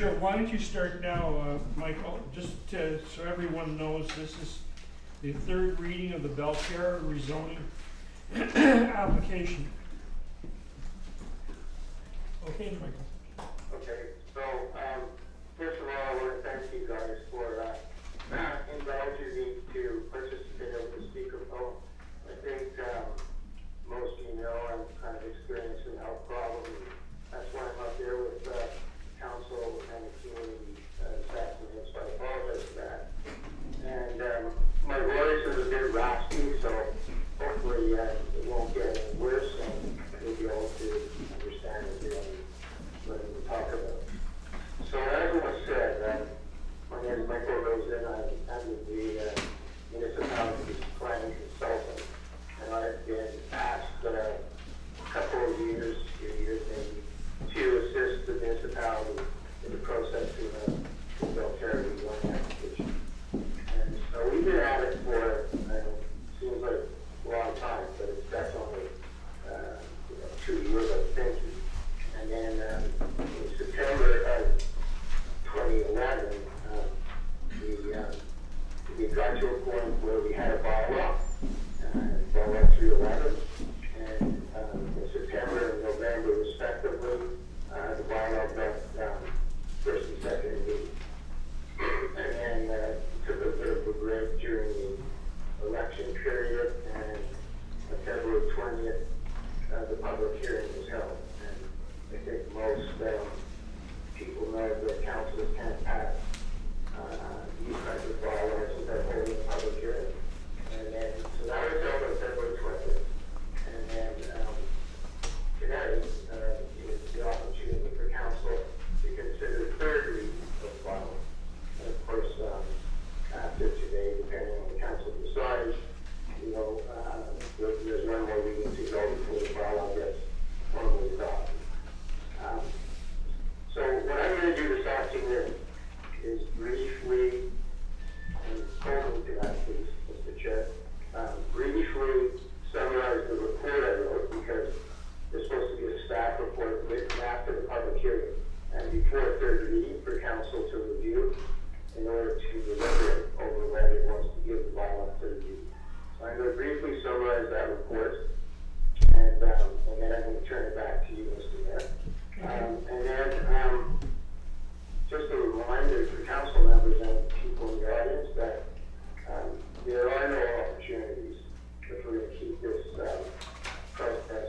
Sure, why don't you start now, Michael, just so everyone knows, this is the third reading of the Belterra rezoning application. Okay, Michael. Okay, so, first of all, I want to thank you guys for, indulging me to participate over the speakerphone. I think, most of you know I'm kind of experiencing a health problem, and that's why I'm up there with, council and the community, this afternoon, so I apologize for that. And, my voice is a bit raspy, so hopefully, it won't get any worse, and you'll be able to understand it, what we talk about. So as was said, my name is Michael Rosen. I'm the municipality's planning consultant, and I've been asked a couple of years, maybe, to assist the municipality in the process of the Belterra rezoning application. And so we've been at it for, seems like a long time, but it's definitely 2 years, I think. And then in September of 2011, we got to a point where we had a bylaw, bylaw 311, and in September and November respectively, the bylaw got first and second reading. And then took a bit of a break during the election period, and on February 20th, the public hearing was held. And I think most people know that councils can't pass these kinds of bylaws without holding a public hearing. And then, so that was held on February 20th. And then today is the opportunity for council to consider the third reading of the bylaw. And of course, after today, depending on the council decides, there's one more reading to go before the bylaw gets formally adopted. So what I'm going to do this afternoon is briefly, and hold me to that please, Mr. Chair, briefly summarize the report I wrote, because there's supposed to be a staff report written after the public hearing and before third reading for council to review in order to deliberate over whether it wants to give the bylaw third reading. So I'm going to briefly summarize that report, and then I'm going to turn it back to you, Mr. Mayor. And then just a reminder for council members and people in the audience that there are no opportunities if we're going to keep this process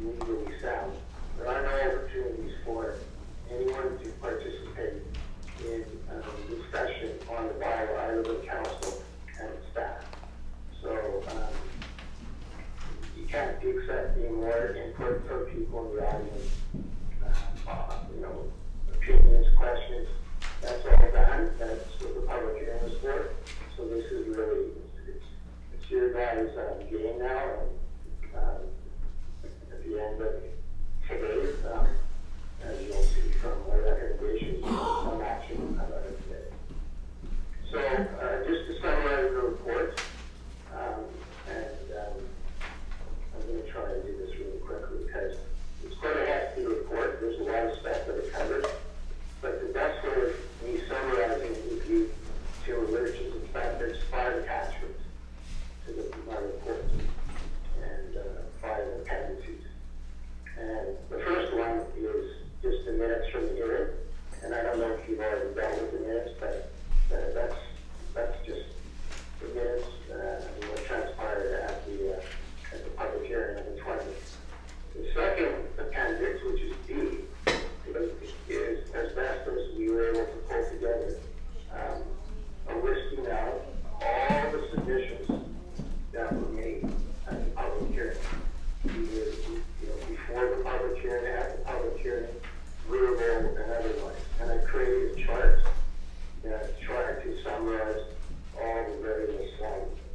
legally sound. There are no opportunities for anyone to participate in discussion on the bylaw, either the council and staff. So you can't accept any more input from people in the audience. Opinions, questions, that's all done. That's what the public hearing is for. So this is really, it's your guys' game now. And at the end of today, as you'll see from my recommendations, some action will come out of today. So just to summarize the report, I'm going to try and do this really quickly because it's quite a hefty report. There's a lot of stuff that it covers. But the best way of me summarizing it would be to alert you to the fact there's 5 attachments to my report and 5 appendices. And the first one is just the minutes from the hearing. And I don't know if you've already dealt with the minutes, but that's just the minutes and what transpired at the public hearing on the 20th. The second appendix, which is D, is as best as we were able to pull together a listing out all the submissions that were made at the public hearing. Either before the public hearing, at the public hearing, verbal and otherwise. And I created a chart that tried to summarize all the various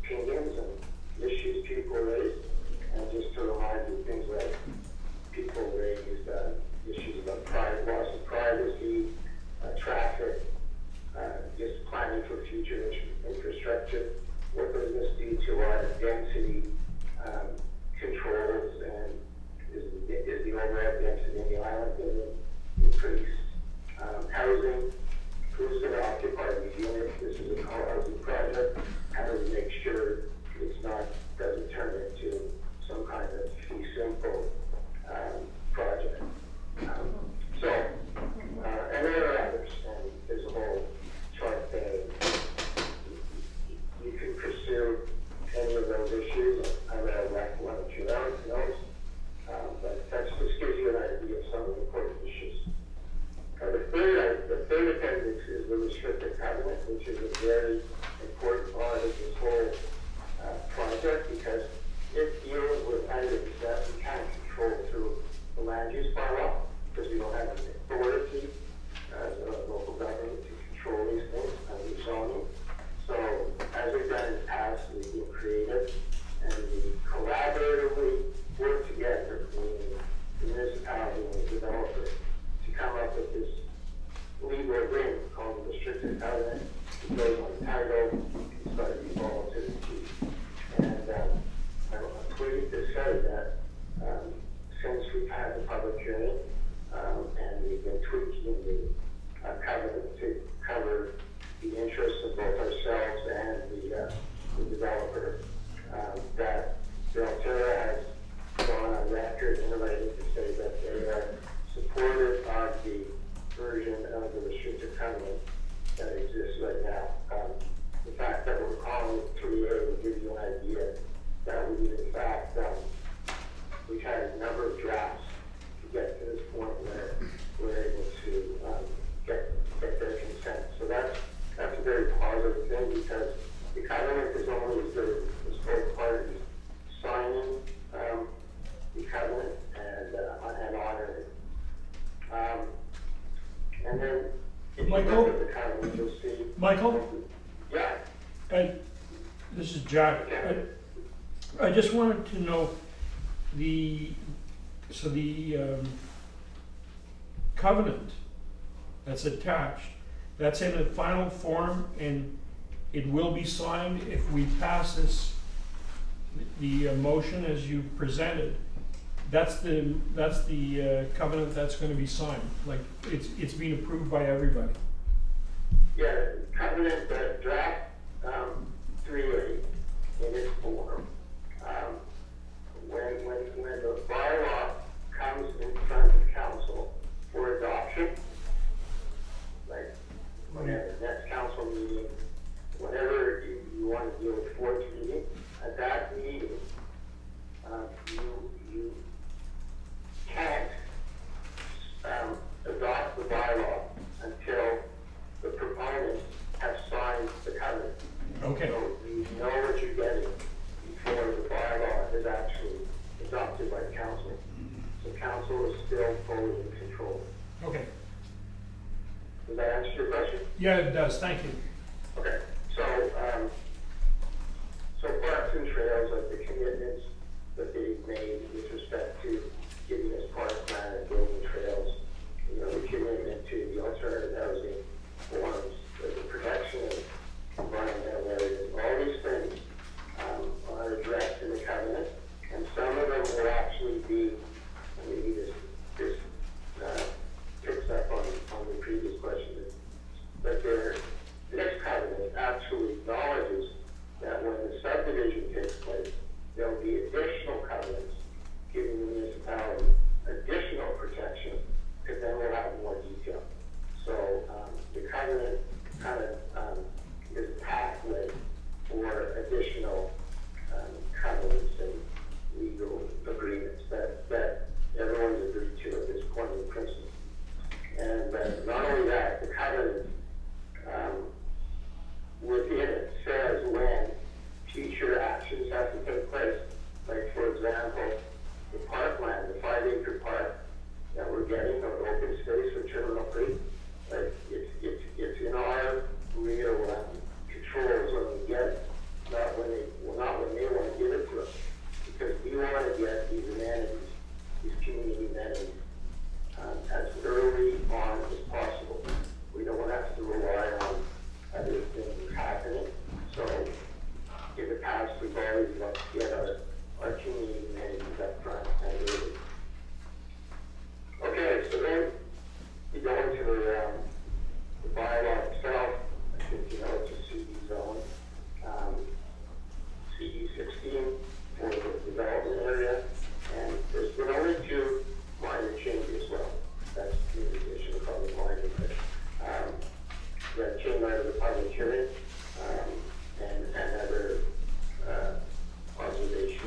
opinions and issues people raised. And just to remind you, things like people raised issues about loss of privacy, traffic, just planning for future infrastructure. What does this do to our density controls, and is the overall density in the island going to increase? How as we've done in the past, we've been creative and we collaboratively work together between the municipality and the developer to come up with this legal agreement called the restricted covenant. It goes on title, it's got to be followed to the T. And I'm pleased to say that since we've had the public hearing and we've been tweaking the covenant to cover the interests of both ourselves and the developer, that Belterra has gone on record in writing to say that they are supportive of the version of the restricted covenant that exists right now. The fact that we're calling it 3A will give you an idea that we, in fact, we've had a number of drafts to get to this point where we're able to get their consent. So that's a very positive thing, because the covenant is only as good as both parties signing the covenant and honoring it. And then if you Michael? look at the covenant, you'll see. Michael? Yeah. This is Jack. I just wanted to know the covenant that's attached, that's in a final form and it will be signed if we pass the motion as you presented. That's the covenant that's going to be signed. Like it's being approved by everybody. Yeah, covenant draft 3A in its form. When the bylaw comes in front of council for adoption, like whenever the next council meeting, whenever you want to deal with fourth reading, at that meeting, you can't adopt the bylaw until the proponents have signed the covenant. Okay. So you know what you're getting before the bylaw is actually adopted by council. So council is still fully in control. Okay. Does that answer your question? Yeah, it does. Thank you. Okay. So parks and trails, like the commitments that they've made with respect to giving us park plan and building trails, you know, the commitment to the alternative housing forms, the protection of environmental areas, all these things are addressed in the covenant, and some of them will actually be, maybe this picks up on the previous question, but this covenant actually acknowledges that when the subdivision takes place, there will be additional covenants giving the municipality additional protection, because then we'll have more detail. So the covenant kind of is a pathway for additional covenants and legal agreements that everyone's agreed to at this point in principle. And not only that, the covenant within it says when future actions have to take place. Like, for example, the parkland, the 5-acre park that we're getting, or open space for Terminal Creek, like it's in our real controls when we get it, not when they want to give it to us, because we want to get these amenities, these community amenities, as early on as possible. We don't want to have to rely on other things happening. So in the past, we've always loved to get our community amenities up front and early. Okay, so then you go into the bylaw itself. I think you know it's a CD zone. CD 16 for the development area, and there's been only 2 minor changes. Well, that's in addition to probably minor, but that came out of the public hearing, and other observations.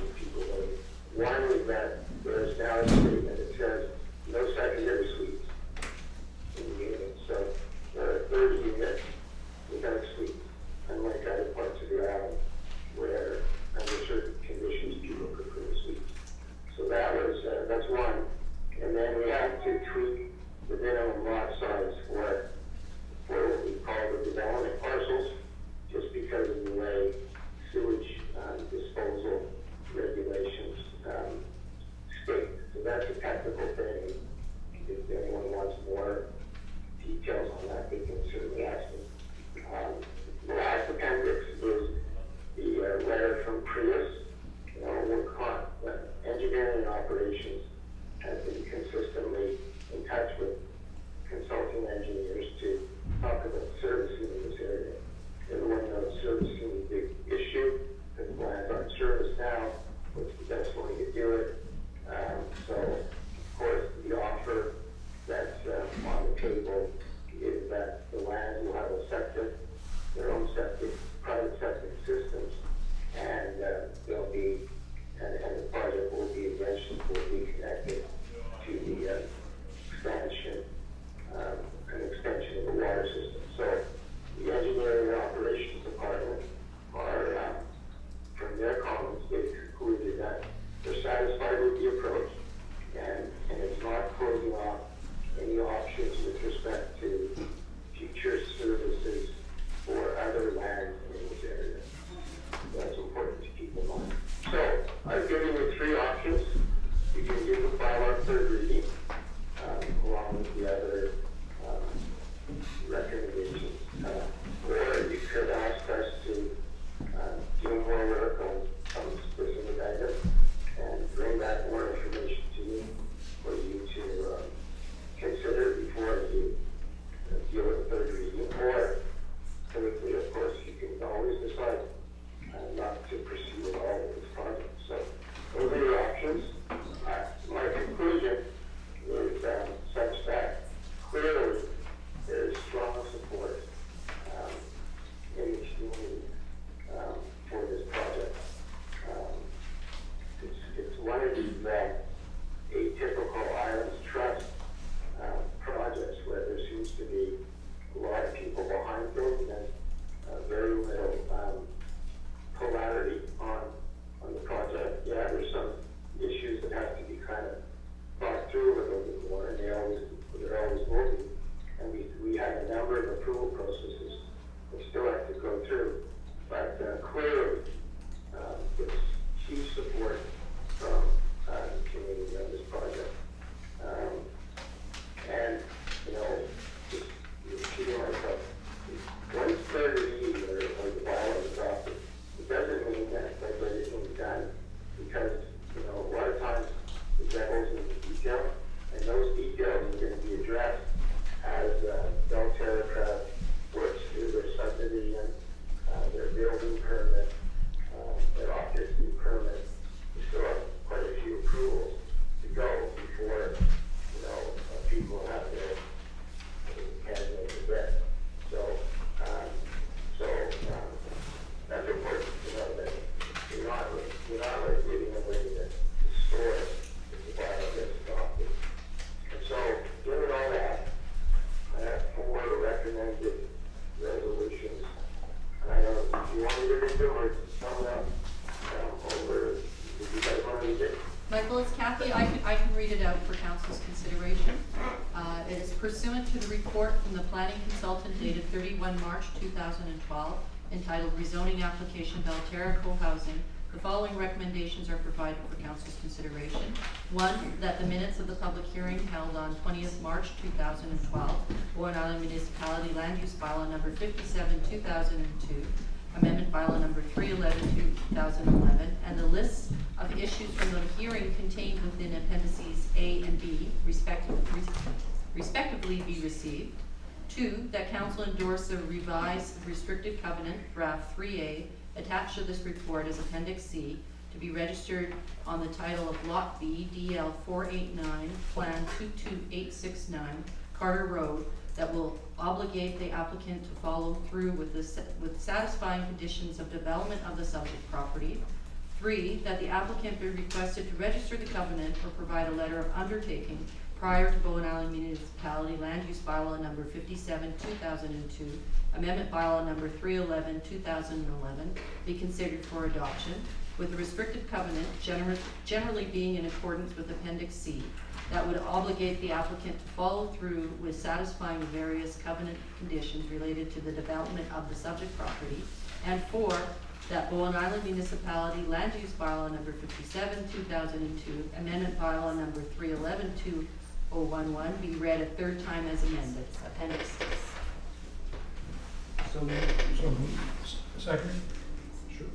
individual or someone else, over, if you guys want to read it. Michael, it's Kathy. I can read it out for council's consideration. It is pursuant to the report from the planning consultant dated 31 March 2012, entitled Rezoning Application Belterra Co-Housing. The following recommendations are provided for council's consideration. One, that the minutes of the public hearing held on 20th March 2012, Bowen Island Municipality Land Use Bylaw number 57, 2002, Amendment Bylaw number 311, 2011, and the lists of issues from the hearing contained within appendices A and B, respectively be received. Two, that council endorse the revised restricted covenant, draft 3A, attached to this report as Appendix C, to be registered on the title of Lot B, DL 489, Plan 22869, Carter Road, that will obligate the applicant to follow through with satisfying conditions of development of the subject property. Three, that the applicant be requested to register the covenant or provide a letter of undertaking prior to Bowen Island Municipality Land Use Bylaw number 57, 2002, Amendment Bylaw number 311, 2011, be considered for adoption, with the restricted covenant generally being in accordance with Appendix C, that would obligate the applicant to follow through with satisfying the various covenant conditions related to the development of the subject property. And four, that Bowen Island Municipality Land Use Bylaw number 57, 2002, Amendment Bylaw number 311, 2011 be read a third time as amended. Appendix C. So second? Sure.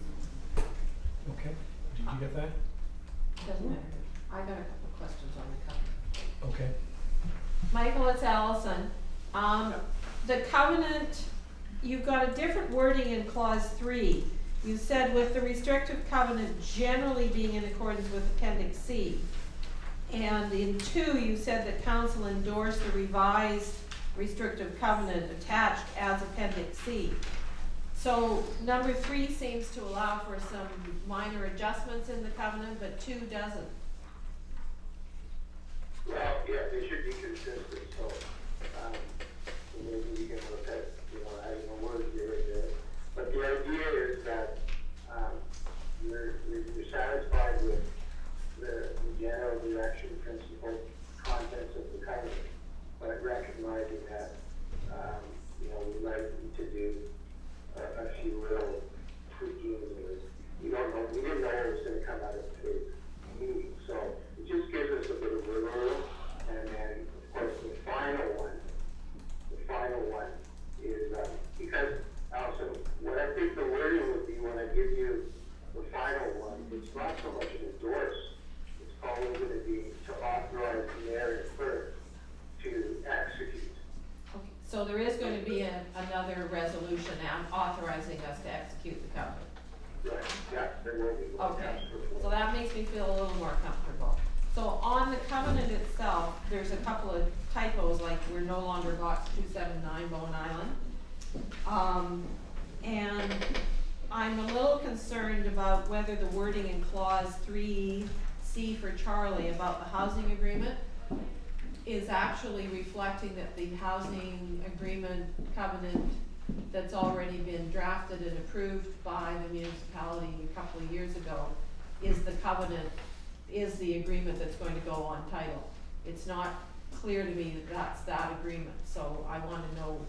Okay, did you get that? Doesn't matter. I got a couple of questions on the covenant. Okay. Michael, it's Allison. The covenant, you've got a different wording in clause 3. You said with the restrictive covenant generally being in accordance with Appendix C. And in 2, you said that council endorsed the revised restrictive covenant attached as Appendix C. So number 3 seems to allow for some minor adjustments in the covenant, but 2 doesn't. Well, yeah, they should be consistent, so, maybe you can look at, adding a word here or there. But the idea is that, you're satisfied with the general direction, principle, contents of the covenant, but recognizing that, we might need to do a few little tweaking, or, we didn't know it was gonna come out of today's meeting, so it just gives us a bit of wiggle room. And then, of course, the final one is, because, Allison, what I think the wording would be when I give you the final one, it's not so much an endorse, it's probably gonna be to authorize the mayor and clerk to execute. Okay, so there is going to be another resolution authorizing us to execute the covenant. Right, yeah, there will be. Okay, so that makes me feel a little more comfortable. So on the covenant itself, there's a couple of typos, like we're no longer box 279 Bowen Island. And I'm a little concerned about whether the wording in clause 3C for Charlie about the housing agreement is actually reflecting that the housing agreement covenant that's already been drafted and approved by the municipality a couple of years ago is the covenant, is the agreement that's going to go on title. It's not clear to me that that's that agreement, so I want to know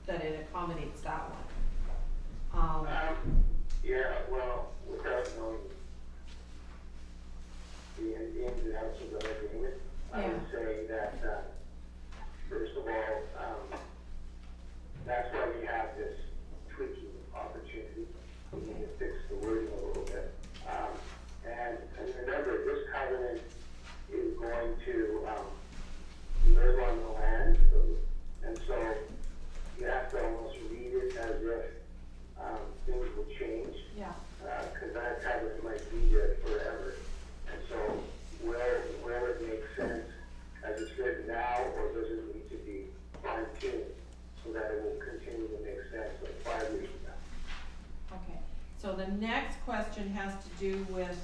that it accommodates that one. Yeah, well, without knowing the ins and outs of the agreement, I would say that, first of all, that's why we have this tweaking opportunity. We need to fix the wording a little bit. And remember, this covenant is going to live on the land, and so you have to almost read it as if things will change. Yeah. Because that covenant might be there forever. And so will it make sense as it's written now, or does it need to be fine-tuned so that it will continue to make sense like 5 years from now? Okay, so the next question has to do with,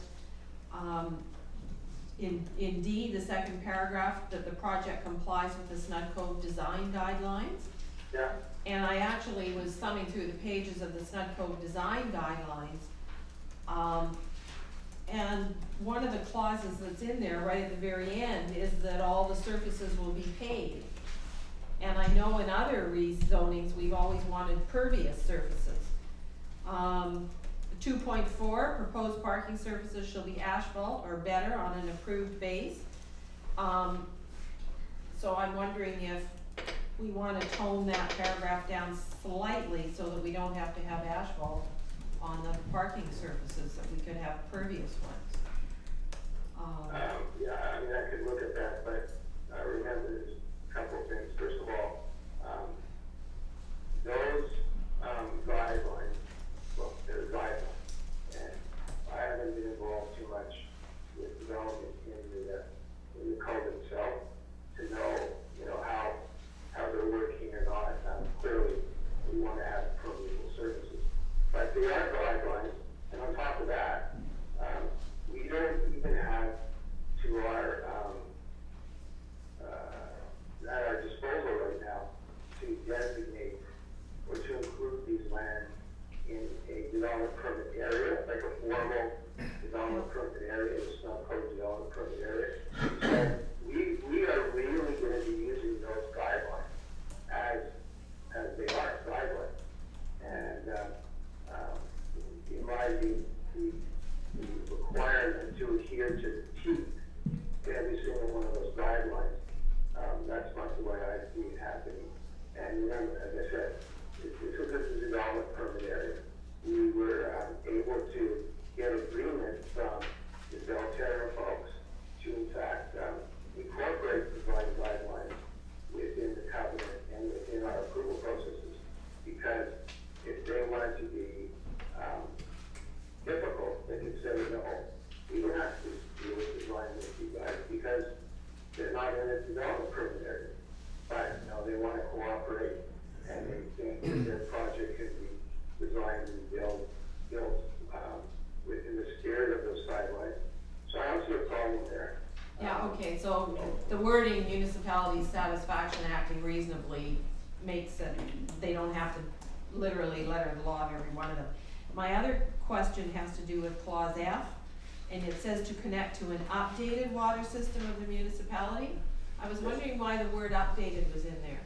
in D, the second paragraph, that the project complies with the Snud Cove design guidelines. Yeah. And I actually was thumbing through the pages of the SNUD Code design guidelines. And one of the clauses that's in there right at the very end is that all the surfaces will be paved. And I know in other rezonings, we've always wanted pervious surfaces. 2.4, proposed parking surfaces shall be asphalt or better on an approved base. So I'm wondering if we wanna tone that paragraph down slightly so that we don't have to have asphalt on the parking surfaces, that we could have pervious ones. Yeah, I mean, I could look at that, but, remember, there's a couple of things. First of all, those, guidelines, well, they're guidelines, and I haven't been involved too much with development in the code itself to know, how they're working or not. Clearly, we want to have permeable surfaces, but they are guidelines, and on top of that, we don't even have to our, at our disposal right now to designate or to include these lands in a development permit area, like a formal development permit area. It's not called development permit area. So we are really going to be using those guidelines as they are guidelines. And in my view, the requirement to adhere to the teeth to every single one of those guidelines, that's not the way I see it happening. And remember, as I said, this is a development permit area. We were able to get agreement from the Belterra folks to, in fact, incorporate design guidelines within the covenant and within our approval processes. Because if they wanted to be difficult, they could say, no, we don't have to deal with design with you guys because they're not in a development permit area. But no, they want to cooperate, and they think that their project can be designed and built within the spirit of those guidelines. So I don't see a problem there. Yeah, okay, so the wording municipalities satisfaction acting reasonably makes it, they don't have to literally letter the law of every one of them. My other question has to do with clause F, and it says to connect to an updated water system of the municipality. I was wondering why the word updated was in there.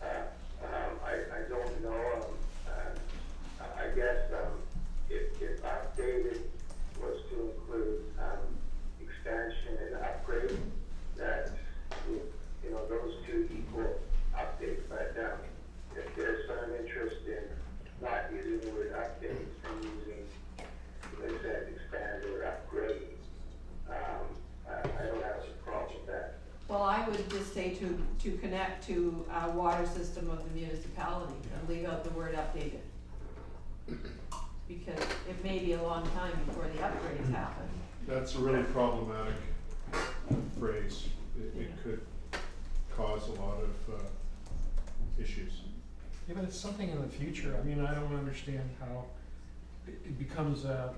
I don't know, I guess, if updated was to include, expansion and upgrade, that, those two equal update, but, if there's some interest in not using the word update and using, as I said, expand or upgrade, I don't have a problem with that. Well, I would just say to connect to a water system of the municipality and leave out the word updated. Because it may be a long time before the upgrades happen. That's a really problematic phrase. It could cause a lot of issues. Yeah, but it's something in the future. I mean, I don't understand how it becomes I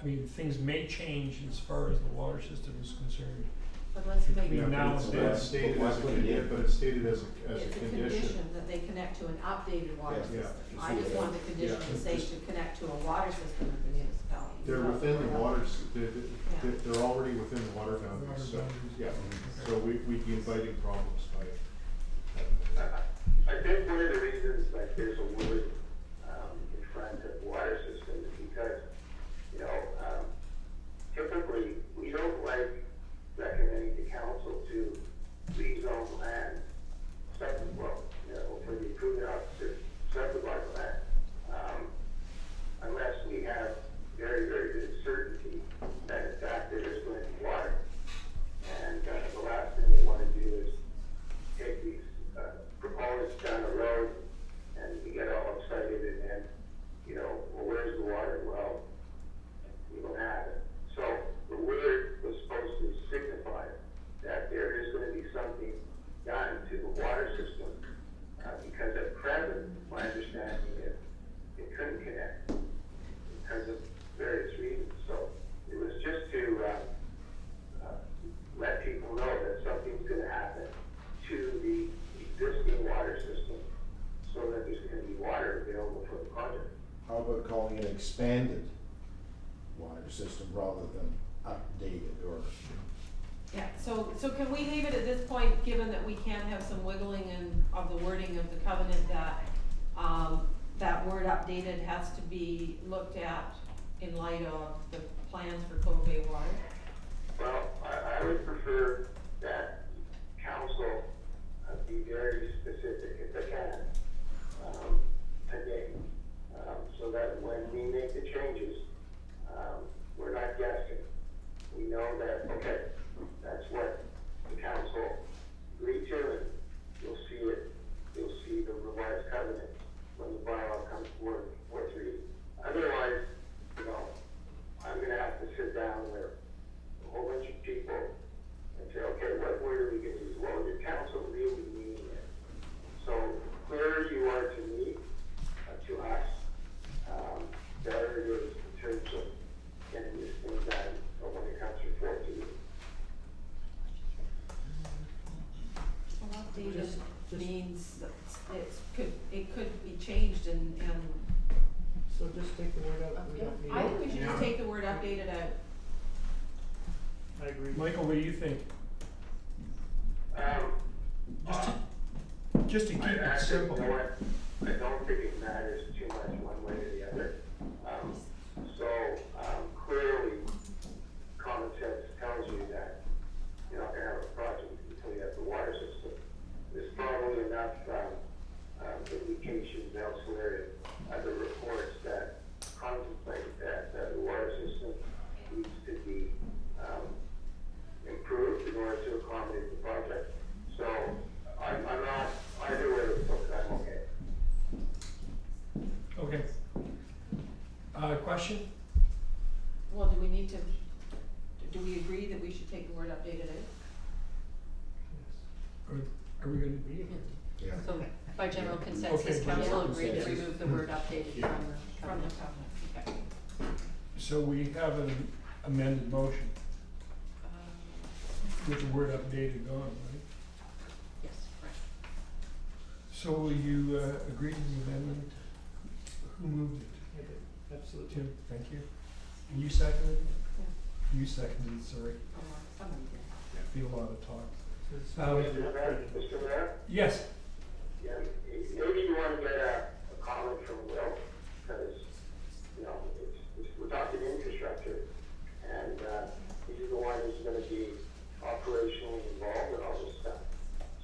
mean, things may change as far as the water system is concerned. But let's make Yeah, it, now But and it's then. stated as a condition, but it's stated as it's a a condition that they connect to an updated water Yeah. system. I just want the condition to say to connect to a water system of the municipality. They're not within the word waters, Yeah. they're already within the water boundaries, so, Water boundaries. yeah. So we'd be inviting problems by I think one of the reasons, like, there's a word, in front of water system is because, typically, we don't like recommending to council to rezone land, for the approving officer, subdivide land, unless we have very, very good certainty that in fact there is going to be water. And, the last thing we want to do is take these, proponents down the road, and we get project. How about calling it expanded water system rather than updated or? Yeah, so can we leave it at this point, given that we can have some wiggling in, of the wording of the covenant, that, that word updated has to be looked at in light of the plans for Cove Bay water? Well, I would prefer that council be very specific if they can, again, so that when we make the changes, we're not guessing. We know that, okay, that's what the council agreed to, and you'll see the revised covenant when the bylaw comes forward for three. Otherwise, you know, I'm gonna have to sit down with a whole bunch of people and say, okay, what word are we gonna use? What would the council really mean it? So clearer you are to me, to us, better it is in terms of getting this thing done, when it comes to 14. Well, updated means that it could be changed and So just take the word out. I think we should just take the word updated out. I agree. Michael, what do you think? Just to keep it Actually, simple. you know what? I don't think it matters too much one way or the other. Clearly, common sense tells you that you're not gonna have a project until you have the water system. There's probably enough, indications elsewhere in other reports that contemplate that, the water system needs to be, improved in order to accommodate the project. So, I'm not, either way, I'm okay. Okay. Question? Well, do we agree that we should take the word updated out? Or are we gonna be? Yeah. So by general consensus, Okay. council Yeah. agreed to remove the word updated Yeah. from the From the covenant. Okay. So we have an amended motion with the word updated gone, right? Yes, right. So will you agree to the amendment? Who moved it? I did, absolutely. Tim, thank you. And you seconded it? You seconded it, sorry. Somebody did. I feel a lot of talk. So it's Um, the way the updated- Mr. Mayor? Yes, Yeah, maybe you wanna get a comment from Will, because, you know, we're talking infrastructure, and, he's the one who's gonna be operationally involved in all this stuff.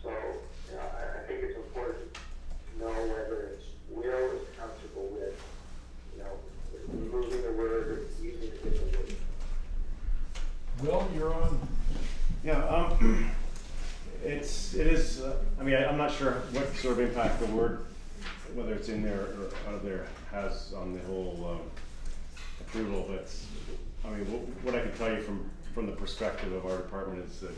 So, you know, I think it's important to know whether Will is comfortable with, you know, removing the word or using a different word. Will, you're on. Yeah, it is, I mean, I'm not sure what sort of impact the word, whether it's in there or out of there, has on the whole, approval, but, I mean, what I can tell you from the perspective of our department is that,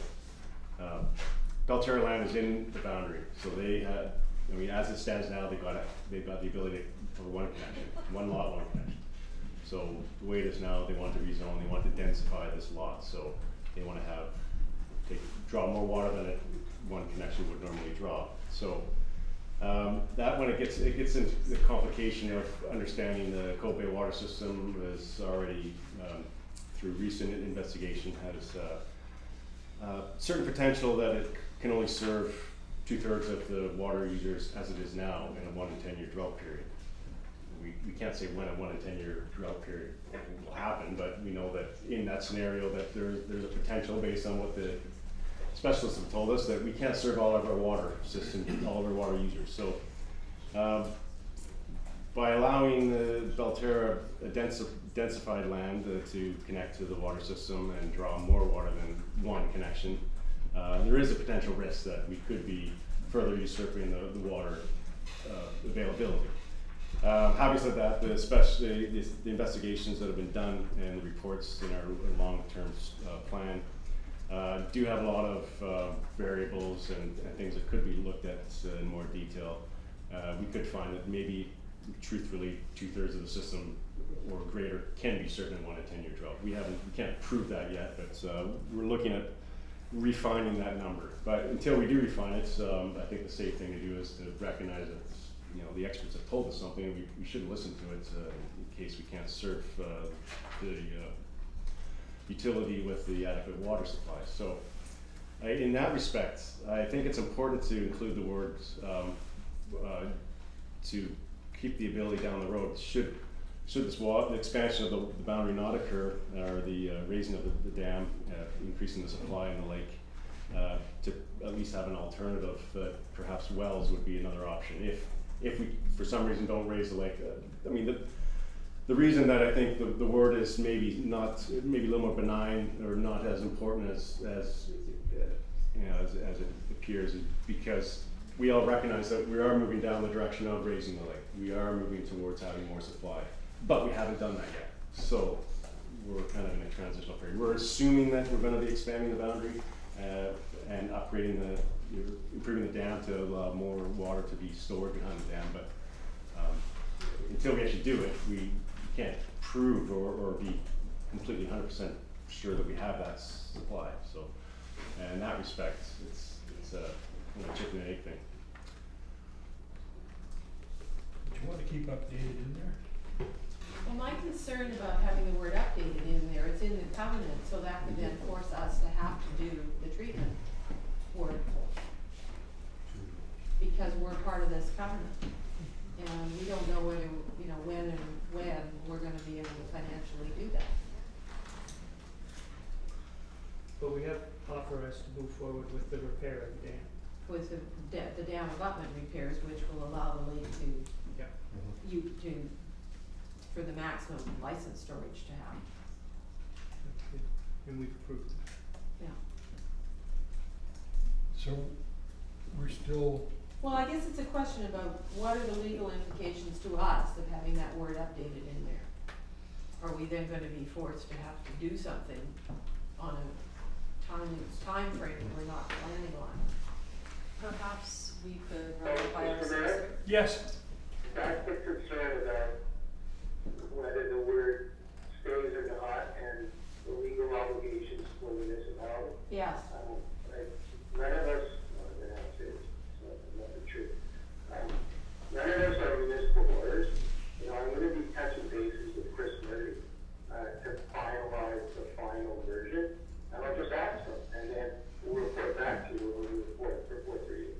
Belterra land is in the boundary, so they had, I mean, as it stands now, they've got the ability for one connection, one lot, one connection. So the way it is now, they want to rezone, they want to densify this lot, so they wanna draw more water than one connection would normally draw. So, that when it gets into the complication of understanding the Cove Bay water system is already, through recent investigation, has, certain potential that it can only serve 2/3 of the water users as it is now in a 1 in 10 year drought period. We can't say when a 1 in 10 year drought period will happen, but we know that in that scenario that there's a potential based on what the specialists have told us that we can't serve all of our water system, all of our water users. So by allowing the Belterra densified land to connect to the water system and draw more water than one connection, there is a potential risk that we could be further usurping the water availability. Having said that, the investigations that have been done and the reports in our long-term plan do have a lot of variables and things that could be looked at in more detail. We could find that maybe, truthfully, 2/3 of the system or greater can be served in 1 in 10 year drought. We can't prove that yet, but we're looking at refining that number. But until we do refine it, I think the safe thing to do is to recognize that you know, the experts have told us something, and we should listen to it, in case we can't serve, the, utility with the adequate water supply. So, in that respect, I think it's important to include the words, to keep the ability down the road, should this the expansion of the boundary not occur, or the raising of the dam, increasing the supply in the lake, to at least have an alternative, perhaps wells would be another option. If we, for some reason, don't raise the lake, I mean, the reason that I think the word is maybe a little more benign, or not as important as you know, as it appears, is because we all recognize that we are moving down the direction of raising the lake. We are moving towards having more supply, but we haven't done that yet. So we're kind of in a transitional period. We're assuming that we're going to be expanding the boundary and upgrading improving the dam to allow more water to be stored behind the dam. But until we actually do it, we can't prove or be completely 100% sure that we have that supply. So, in that respect, it's a chicken and egg thing. Do you want to keep updated in there? Well, my concern about having the word updated in there, it's in the covenant, so that could then force us to have to do the treatment work. Because we're part of this covenant. And we don't know whether, you know, when we're gonna be able to financially do that. But we have authorized to move forward with the repair of the dam. With the dam abutment repairs, which will allow the lake Yeah. for the maximum license storage to have, That's good. And we've approved it. yeah. So, we're still, Well, I guess it's a question about what are the legal implications to us of having that word updated in there? Are we then gonna be forced to have to do something on a time frame we're not planning on? Perhaps we could run it by our solicitor. yes, That's the concern about whether the word stays or not, and the legal obligations for municipality. Yes. None of us, it's not the truth. None of us are municipal lawyers. You know, I'm gonna be touching bases with Chris Murray, to finalize the final version, and I'll just ask him, and then we'll report back to you when we report to you.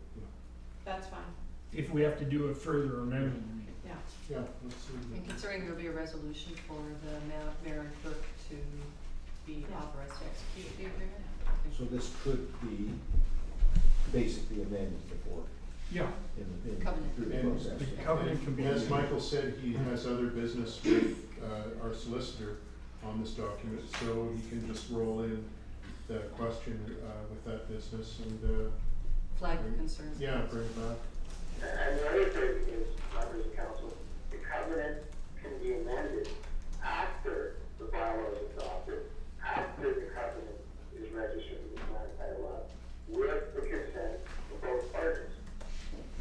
That's fine, if we have to do a further amendment. yeah. Yeah, let's see. And considering there'll be a resolution for the mayor and clerk to be Yeah. authorized to execute the agreement. So this could be basically amended before, Yeah, Covenant. through the And process. the covenant can be. As Michael said, he has other business with our solicitor on this document, so he can just roll in the question with that business and, Flag the concerns. yeah, bring it back. And the other thing is, members of council, the covenant can be amended after the bylaw is adopted, after the covenant is registered with the land title law, with the consent of both parties.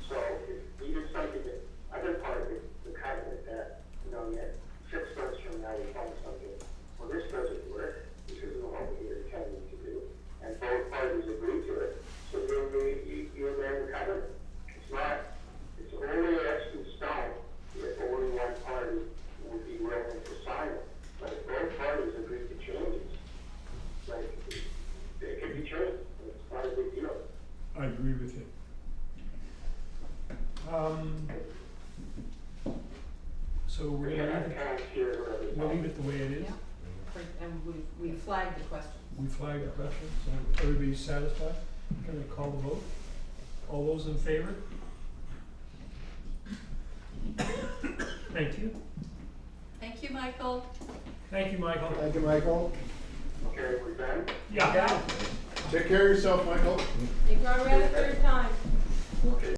So if you did something that, other part of the covenant that, you know, yet 6 months from now we find something, well, this doesn't work, this isn't what we are intending to do, and both parties agree to it, so then you amend the covenant. It's only etched in stone if only one party would be willing to sign it. But if both parties agree to changes, like, it can be changed, it's not a big deal. I agree with you. So we're gonna I leave it, can't hear whoever's we'll leave talking. it the way it is. Yeah. And we flagged the questions. We flagged the question, so everybody's satisfied? Can I call the vote? All those in favor? Thank you. Thank you, Michael. Thank you, Michael. Thank you, Michael. Okay, we're done? Yeah. Take care of yourself, Michael. You've got to read a third time. Okay.